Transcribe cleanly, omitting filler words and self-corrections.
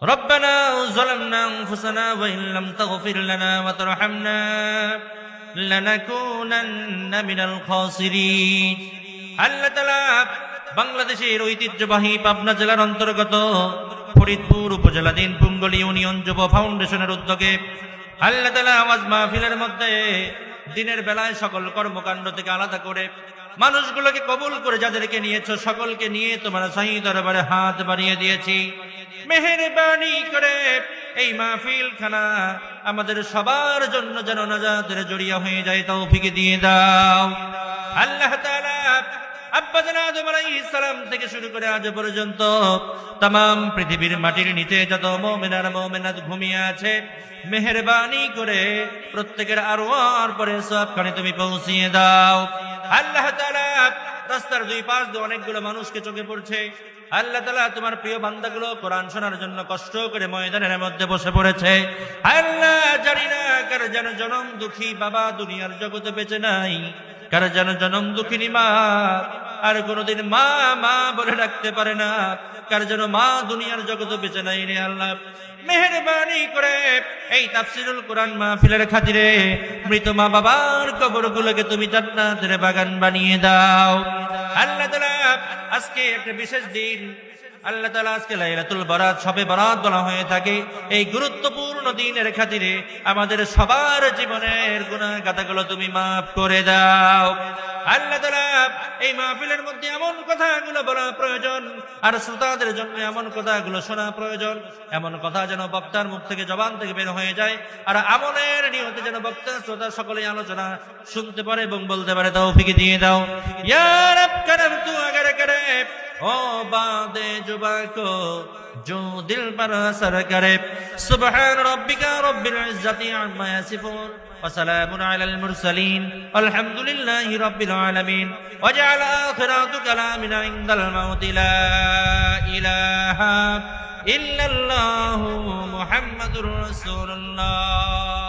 ربنا ظلمنا أنفسنا وإن لم تغفر لنا وترحمنا لنكونن من الخاسرين আল্লাহ তাআলা বাংলাদেশের ঐতিহ্যবাহী পাবনা জেলার অন্তর্গত ফরিদপুর উপজেলাধীন পুঙ্গলী ইউনিয়ন যুব ফাউন্ডেশনের উদ্যোগে আল্লাহ তাআলা আওয়াজ মাহফিলের মধ্যে দিনের বেলায় সকল কর্মকাণ্ড থেকে আলাদা করে মানুষগুলোকে কবুল করে যাদেরকে নিয়েছো সকলকে নিয়ে তোমার শাহী দরবারে হাত বাড়িয়ে দিয়েছি। মেহেরবানি করে এই মাহফিল খানা আমাদের সবার জন্য যেন নাজাতের জড়িয়া হয়ে যায় তৌফিক দিয়ে দাও। আল্লাহ তাআলা আব্বা জান আদম আলাইহিস সালাম থেকে শুরু করে আজ পর্যন্ত तमाम পৃথিবীর মাটির নিচে যত মুমিন আর মুমিনাত ঘুমিয়ে আছে মেহেরবানি করে প্রত্যেকের আরওয়ার পরে সবখানে তুমি পৌঁছিয়ে দাও। আল্লাহ তাআলা রাস্তার দুই পাশ দিয়ে অনেকগুলো মানুষকে চোখে পড়ছে। আল্লাহ তাআলা তোমার প্রিয় বান্দাগুলো কোরআন শোনার জন্য কষ্ট করে ময়দানের মধ্যে বসে পড়েছে। আল্লাহ জানি না কার যেন জনম দুঃখী বাবা দুনিয়ার জগতে বেঁচে নাই, কার যেন জনম দুঃখিনী মা আর কোনোদিন মা মা বলে ডাকতে পারে না, কার যেন মা দুনিয়ার জগতে বেঁচে নাই রে আল্লাহ মেহেরবানি করে এই তাফসীরুল কোরআন মাহফিলের খাতিরে মৃত মা বাবার কবরগুলোকে তুমি জান্নাতের বাগান বানিয়ে দাও। আল্লাহ তাআলা আজকে একটা বিশেষ দিন, আল্লাহ তাআলা আজকে লাইলাতুল বারাত শবে বারাত বলা হয়ে থাকে। এই গুরুত্বপূর্ণ দিনের খাতিরে আমাদের সবার জীবনের গুনাহ গাতাগুলো তুমি মাফ করে দাও। আল্লাহ তাআলা এই মাহফিলের মধ্যে এমন কথাগুলো বলা প্রয়োজন আর শ্রোতাদের জন্য এমন কথাগুলো শোনা প্রয়োজন, এমন কথা যেন বক্তার মুখ থেকে জবান থেকে বের হয়ে যায় আর আমলের নিয়তে যেন বক্তা শ্রোতা সকলেই আলোচনা শুনতে পারে এবং বলতে পারে তৌফিক দিয়ে দাও। ইয়া রব করম তু আগার করে ओ बादे जुबा को जो दिल पर असर करे। सुबहान रब्बिका रब्बिल इज्जति अम्मा यसिफून व सलामुन अलल मुरसलीन अल्हम्दुलिल्लाहि रब्बिल आलमीन वजअल आखिरतु कलामिना इंदल मौत ला इलाहा इल्लल्लाहु मुहम्मदुर रसूलुल्लाह।